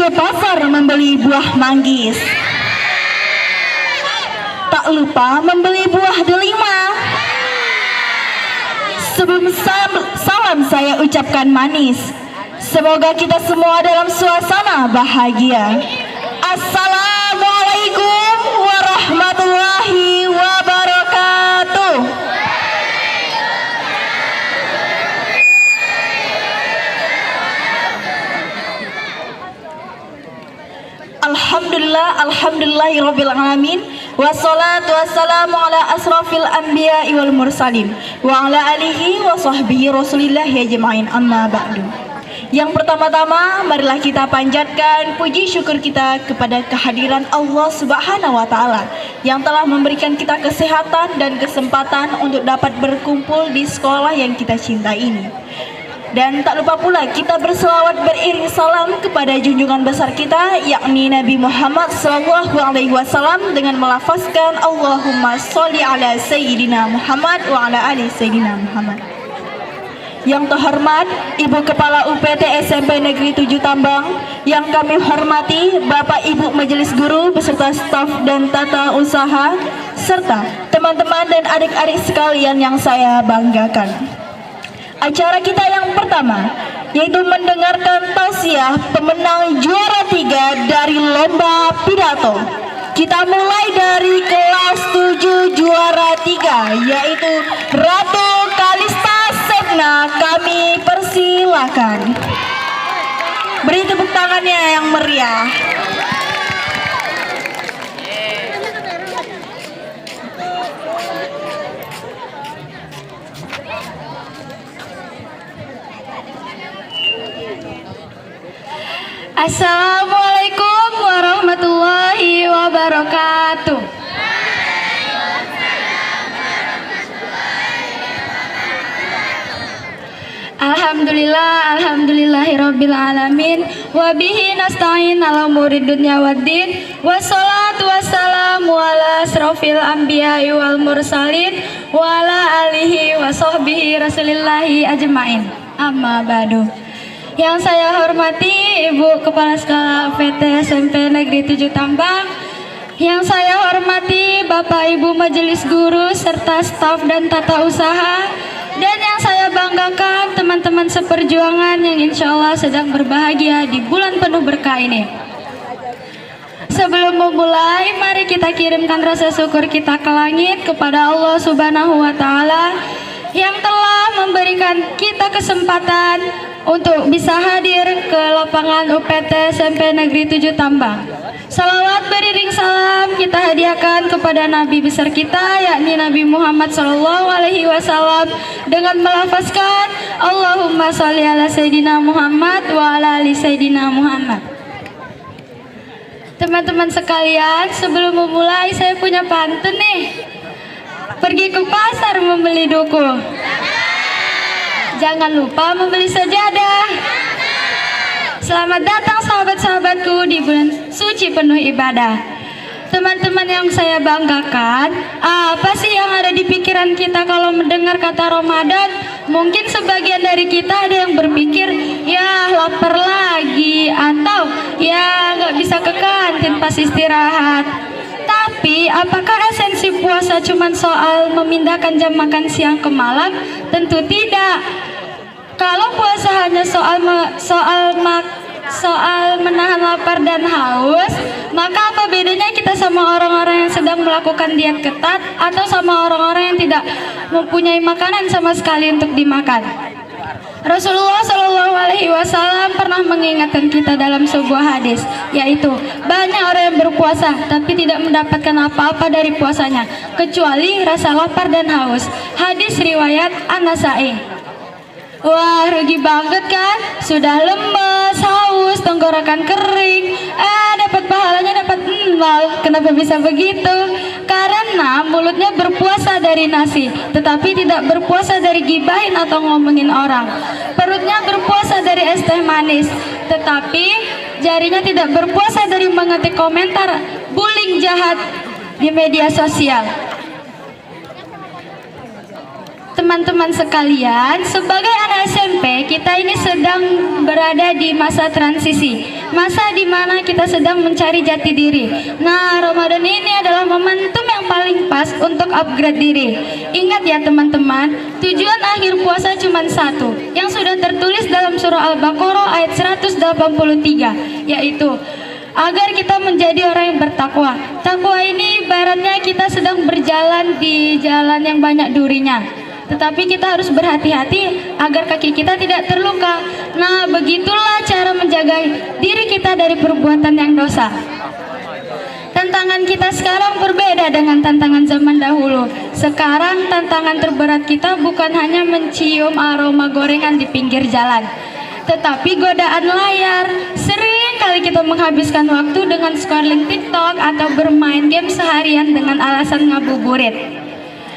ke pasar membeli buah manggis. Tak lupa membeli buah delima. Sebelum salam saya ucapkan manis. Semoga kita semua dalam suasana bahagia. Assalamualaikum warahmatullahi wabarakatuh. Alhamdulillahirabbil alamin. Wassalatu wassalamu ala asrafil anbiya'i wal mursalin wa ala alihi wa sahbihi rasulillahi ajma'in, amma ba'du. Yang pertama-tama, marilah kita panjatkan puji syukur kita kepada kehadiran Allah Subhanahu wa taala yang telah memberikan kita kesehatan dan kesempatan untuk dapat berkumpul di sekolah yang kita cintai ini. Dan tak lupa pula kita berselawat beriring salam kepada junjungan besar kita, yakni Nabi Muhammad SAW, dengan melafazkan Allahumma sholli ala Sayyidina Muhammad wa ala ali Sayyidina Muhammad. Yang terhormat Ibu Kepala UPT SMP Negeri 7 Tambang, yang kami hormati Bapak Ibu Majelis Guru beserta staf dan tata usaha, serta teman-teman dan adik-adik sekalian yang saya banggakan. Acara kita yang pertama yaitu mendengarkan tausiah pemenang juara 3 dari lomba pidato. Kita mulai dari kelas 7 juara 3 yaitu Ratu Kalista Sepna. Kami persilakan. Beri tepuk tangannya yang meriah. Assalamualaikum warahmatullahi wabarakatuh. Alhamdulillahirabbil alamin wa bihi nasta'in ala umuri dunya waddin wassalatu wassalamu ala asrofil anbiya'i wal mursalin wa ala alihi wa sahbihi rasulillahi ajma'in, amma ba'du. Yang saya hormati Ibu Kepala Sekolah UPT SMP Negeri 7 Tambang, yang saya hormati Bapak Ibu Majelis Guru serta staf dan tata usaha, dan yang saya banggakan teman-teman seperjuangan yang insya Allah sedang berbahagia di bulan penuh berkah ini. Sebelum memulai, mari kita kirimkan rasa syukur kita ke langit kepada Allah Subhanahu wa taala yang telah memberikan kita kesempatan untuk bisa hadir ke lapangan UPT SMP Negeri 7 Tambang. Salawat beriring salam kita hadiahkan kepada Nabi besar kita, yakni Nabi Muhammad SAW, dengan melafazkan Allahumma sholli ala Sayyidina Muhammad wa ala ali Sayyidina Muhammad. Teman-teman sekalian, sebelum memulai saya punya pantun nih. Pergi ke pasar membeli duku, jangan lupa membeli sajadah. Selamat datang sahabat-sahabatku di bulan suci penuh ibadah. Teman-teman yang saya banggakan, apa sih yang ada di pikiran kita kalau mendengar kata Ramadan? Mungkin sebagian dari kita ada yang berpikir, ya lapar lagi, atau ya nggak bisa ke kantin pas istirahat. Tapi apakah esensi puasa cuma soal memindahkan jam makan siang ke malam? Tentu tidak. Kalau puasa hanya soal menahan lapar dan haus, maka apa bedanya kita sama orang-orang yang sedang melakukan diet ketat atau sama orang-orang yang tidak mempunyai makanan sama sekali untuk dimakan? Rasulullah SAW pernah mengingatkan kita dalam sebuah hadis, yaitu banyak orang yang berpuasa tapi tidak mendapatkan apa-apa dari puasanya kecuali rasa lapar dan haus. Hadis riwayat An-Nasa'i. Wah, rugi banget kan? Sudah lemes, haus, tenggorokan kering, dapat pahalanya dapat nol. Kenapa bisa begitu? Karena mulutnya berpuasa dari nasi, tetapi tidak berpuasa dari gibahin atau ngomongin orang. Perutnya berpuasa dari es teh manis, tetapi jarinya tidak berpuasa dari mengetik komentar bullying jahat di media sosial. Teman-teman sekalian, sebagai anak SMP, kita ini sedang berada di masa transisi masa di mana kita sedang mencari jati diri. Nah, Ramadan ini adalah momentum yang paling pas untuk upgrade diri. Ingat ya teman-teman, tujuan akhir puasa cuma satu, yang sudah tertulis dalam surah Al-Baqarah ayat 183, yaitu agar kita menjadi orang yang bertakwa. Takwa ini ibaratnya kita sedang berjalan di jalan yang banyak durinya, tetapi kita harus berhati-hati agar kaki kita tidak terluka. Nah, begitulah cara menjaga diri kita dari perbuatan yang dosa. Tantangan kita sekarang berbeda dengan tantangan zaman dahulu. Sekarang tantangan terberat kita bukan hanya mencium aroma gorengan di pinggir jalan, tetapi godaan layar. Sering kali kita menghabiskan waktu dengan scrolling TikTok atau bermain game seharian dengan alasan ngabuburit.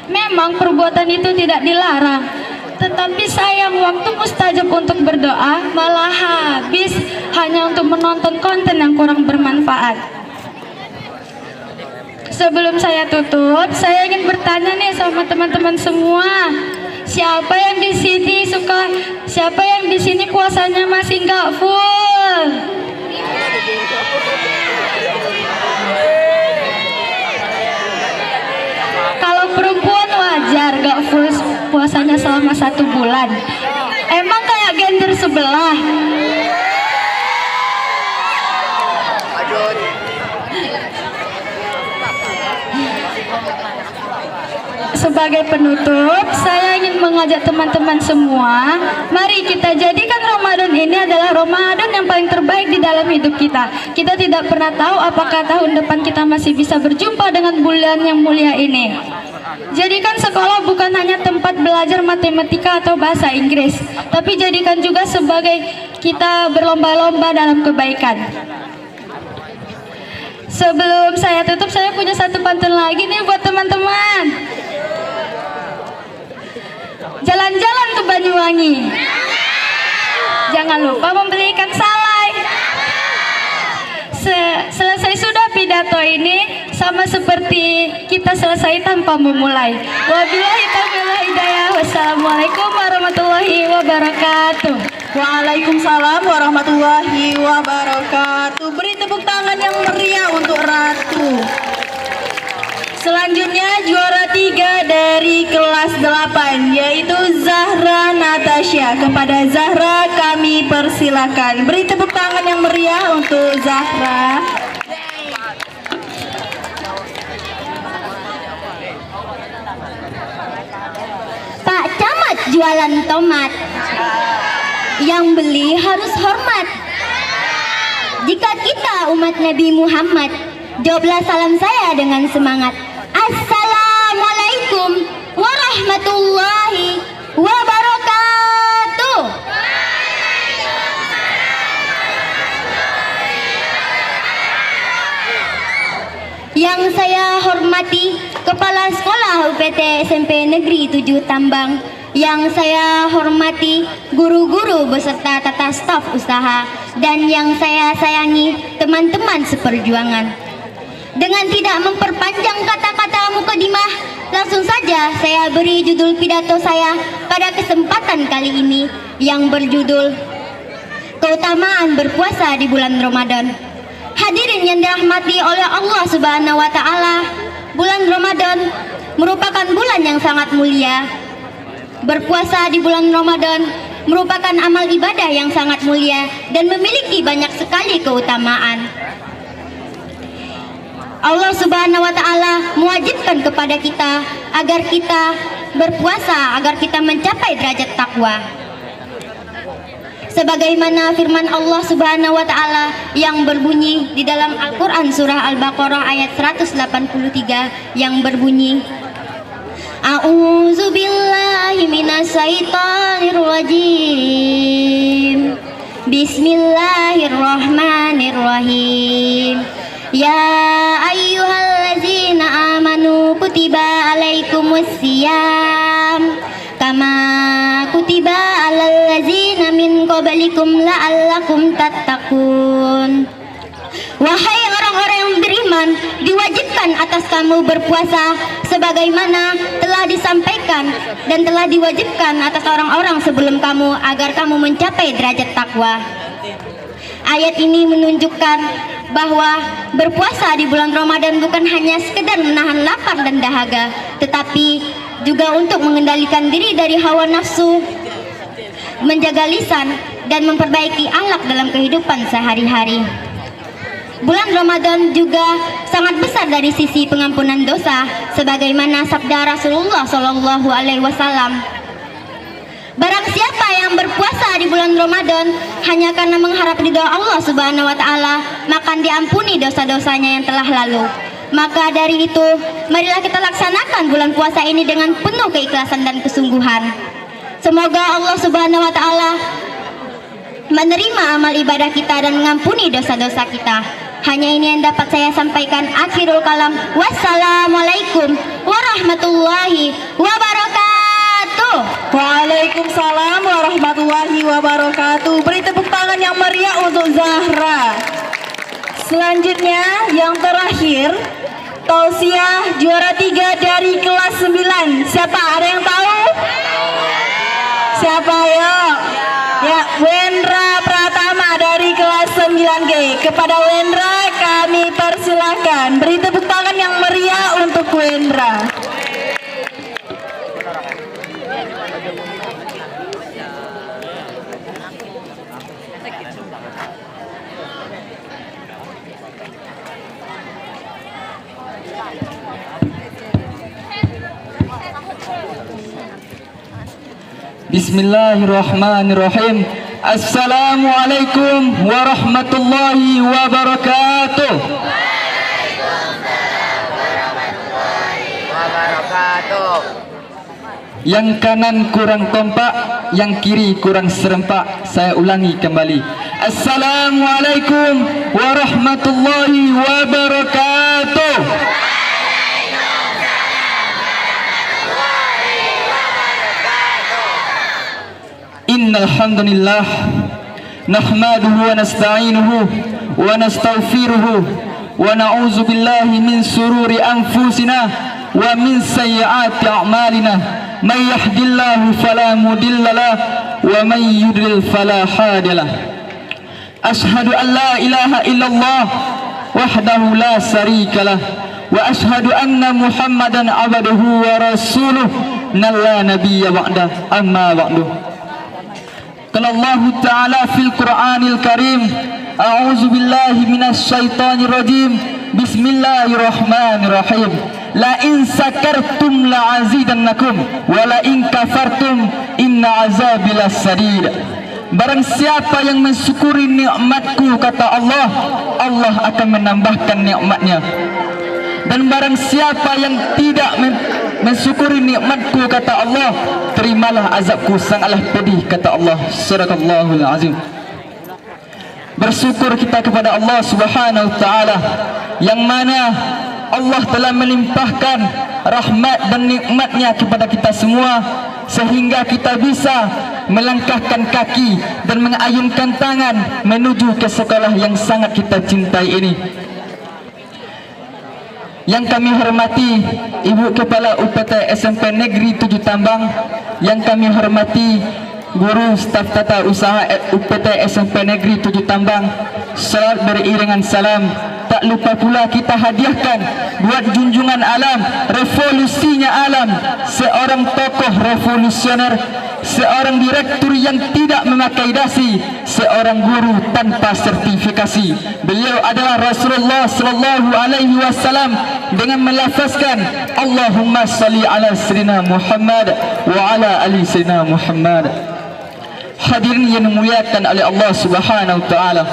Memang perbuatan itu tidak dilarang, tetapi sayang waktu mustajab untuk berdoa malah habis hanya untuk menonton konten yang kurang bermanfaat. Sebelum saya tutup, saya ingin bertanya nih sama teman-teman semua. Siapa yang di sini puasanya masih nggak full? Kalau perempuan wajar nggak full puasanya selama 1 bulan. Emang kayak gender sebelah. Sebagai penutup, saya ingin mengajak teman-teman semua, mari kita jadikan Ramadan ini adalah Ramadan yang paling terbaik di dalam hidup kita. Kita tidak pernah tahu apakah tahun depan kita masih bisa berjumpa dengan bulan yang mulia ini. Jadikan sekolah bukan hanya tempat belajar matematika atau bahasa Inggris, tapi jadikan juga sebagai kita berlomba-lomba dalam kebaikan. Sebelum saya tutup, saya punya satu pantun lagi nih buat teman-teman. Jalan-jalan ke Banyuwangi, jangan lupa membeli ikan salai. Selesai sudah pidato ini, sama seperti kita selesai tanpa memulai. Wabillahi taufiq wal hidayah. Wassalamualaikum warahmatullahi wabarakatuh. Waalaikumsalam warahmatullahi wabarakatuh. Beri tepuk tangan yang meriah untuk Ratu. Selanjutnya juara 3 dari kelas 8 yaitu Zahra Natasha. Kepada Zahra kami persilakan. Beri tepuk tangan yang meriah untuk Zahra. Pak Camat jualan tomat, yang beli harus hormat. Jika kita umat Nabi Muhammad, jawablah salam saya dengan semangat. Assalamualaikum warahmatullahi wabarakatuh. Yang saya hormati Kepala Sekolah UPT SMP Negeri 7 Tambang, yang saya hormati guru-guru beserta tata staf usaha, dan yang saya sayangi teman-teman seperjuangan. Dengan tidak memperpanjang kata-kata mukadimah, langsung saja saya beri judul pidato saya pada kesempatan kali ini yang berjudul Keutamaan Berpuasa di Bulan Ramadan. Hadirin yang dirahmati oleh Allah Subhanahu wa taala, bulan Ramadan merupakan bulan yang sangat mulia. Berpuasa di bulan Ramadan merupakan amal ibadah yang sangat mulia dan memiliki banyak sekali keutamaan. Allah Subhanahu wa taala mewajibkan kepada kita agar kita berpuasa agar kita mencapai derajat takwa. Sebagaimana firman Allah Subhanahu wa taala yang berbunyi di dalam Al-Qur'an surah Al-Baqarah ayat 183 yang berbunyi, A'udzu billahi minasyaitonir rajim. Bismillahirrahmanirrahim. Ya ayyuhallazina amanu kutiba alaikumusiyam kama kutiba alal ladzina min qablikum la'allakum tattaqun. Wahai orang-orang yang beriman, diwajibkan atas kamu berpuasa sebagaimana telah disampaikan dan telah diwajibkan atas orang-orang sebelum kamu agar kamu mencapai derajat takwa. Ayat ini menunjukkan bahwa berpuasa di bulan Ramadan bukan hanya sekedar menahan lapar dan dahaga, tetapi juga untuk mengendalikan diri dari hawa nafsu, menjaga lisan, dan memperbaiki akhlak dalam kehidupan sehari-hari. Bulan Ramadan juga sangat besar dari sisi pengampunan dosa, sebagaimana sabda Rasulullah Shallallahu Alaihi Wasallam. Barang siapa yang berpuasa di bulan Ramadan hanya karena mengharap ridha Allah Subhanahu wa taala, maka diampuni dosa-dosanya yang telah lalu. Maka dari itu, marilah kita laksanakan bulan puasa ini dengan penuh keikhlasan dan kesungguhan. Semoga Allah Subhanahu wa taala menerima amal ibadah kita dan mengampuni dosa-dosa kita. Hanya ini yang dapat saya sampaikan. Akhirul kalam. Wassalamualaikum warahmatullahi wabarakatuh. Waalaikumsalam warahmatullahi wabarakatuh. Beri tepuk tangan yang meriah untuk Zahra. Selanjutnya yang terakhir, Tausiah juara 3 dari kelas 9. Siapa? Ada yang tahu? Siapa? Ayo. Ya, Wendra Pratama dari kelas 9G. Kepada Wendra kami persilahkan. Beri tepuk tangan yang meriah untuk Wendra. Bismillahirrahmanirrahim. Assalamualaikum warahmatullahi wabarakatuh. Yang kanan kurang kompak, yang kiri kurang serempak. Saya ulangi kembali. Assalamualaikum warahmatullahi wabarakatuh. Innal hamdalillah nahmaduhu wa nasta'inuhu wa nastaghfiruhu wa na'udzu billahi min sururi anfusina wa min sayyiati a'malina. May yahdihillahu fala mudilla lahu wa may yudlil fala hadiya lahu. Ashhadu an la ilaha illallah wahdahu la syarika lahu wa ashhadu anna Muhammadan abduhu wa rasuluh la nabiyya ba'da. Amma ba'du. Qala Allah Ta'ala fil Qur'anil Karim, a'udzu billahi minasy syaithanir rajim. Bismillahirrahmanirrahim. La in sakartum la azidannakum wa la in kafartum inna azabi lasadid. Barang siapa yang mensyukuri nikmatku, kata Allah, Allah akan menambahkan nikmatnya. Dan barang siapa yang tidak mensyukuri nikmatku, kata Allah, terimalah azabku sangatlah pedih, kata Allah. Sadaqallahul azim. Bersyukur kita kepada Allah Subhanahu wa taala yang mana Allah telah melimpahkan rahmat dan nikmatnya kepada kita semua, sehingga kita bisa melangkahkan kaki dan mengayunkan tangan menuju ke sekolah yang sangat kita cintai ini. Yang kami hormati Ibu Kepala UPT SMP Negeri 7 Tambang, yang kami hormati guru staf tata usaha UPT SMP Negeri 7 Tambang, salat beriringan salam. Tak lupa pula kita hadiahkan buat junjungan alam, revolusinya alam, seorang tokoh revolusioner, seorang direktur yang tidak memakai dasi, seorang guru tanpa sertifikasi. Beliau adalah Rasulullah sallallahu alaihi wasallam dengan melafazkan Allahumma salli ala sayyidina Muhammad wa ala ali sayyidina Muhammad. Hadirin yang dimuliakan oleh Allah Subhanahu wa taala,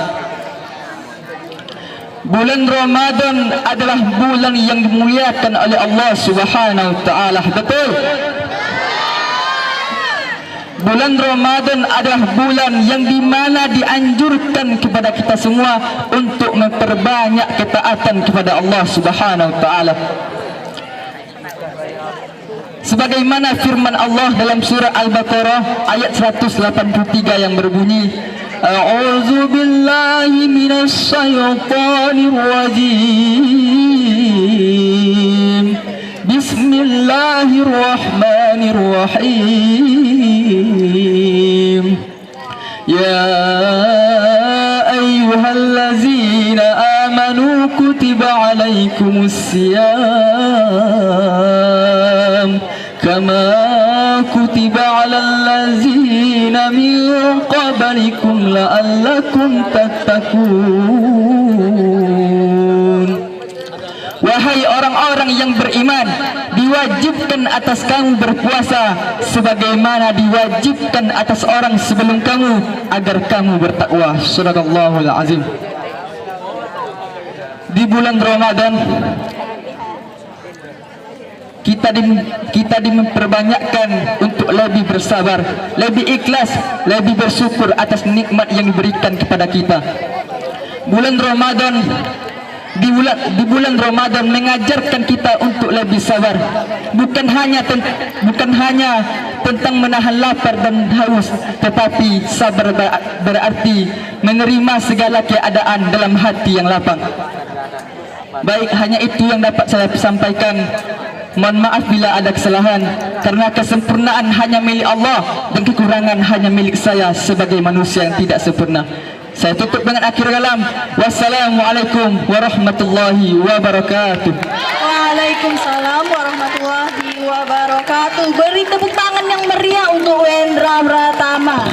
bulan Ramadan adalah bulan yang dimuliakan oleh Allah Subhanahu wa taala. Betul? Bulan Ramadan adalah bulan yang dimana dianjurkan kepada kita semua untuk memperbanyak ketaatan kepada Allah Subhanahu wa taala. Sebagaimana firman Allah dalam surah Al-Baqarah ayat 183 yang berbunyi, A'udzu billahi minasy syaithanir rajim. Bismillahirrahmanirrahim. Ya ayyuhallazina amanu kutiba alaikumus siyam kama kutiba alal ladzina min qablikum la'allakum tattaqun. Wahai orang-orang yang beriman, diwajibkan atas kamu berpuasa sebagaimana diwajibkan atas orang sebelum kamu agar kamu bertakwa. Sadaqallahul azim. Di bulan Ramadan kita diperbanyak untuk lebih bersabar, lebih ikhlas, lebih bersyukur atas nikmat yang diberikan kepada kita. Bulan Ramadan di bulan Ramadan mengajarkan kita untuk lebih sabar, bukan hanya tentang menahan lapar dan haus, tetapi sabar berarti menerima segala keadaan dalam hati yang lapang. Baik, hanya itu yang dapat saya sampaikan. Mohon maaf bila ada kesalahan, karena kesempurnaan hanya milik Allah dan kekurangan hanya milik saya sebagai manusia yang tidak sempurna. Saya tutup dengan akhir kalam. Wassalamualaikum warahmatullahi wabarakatuh. Waalaikumsalam warahmatullahi wabarakatuh. Beri tepuk tangan yang meriah untuk Wendra Pratama.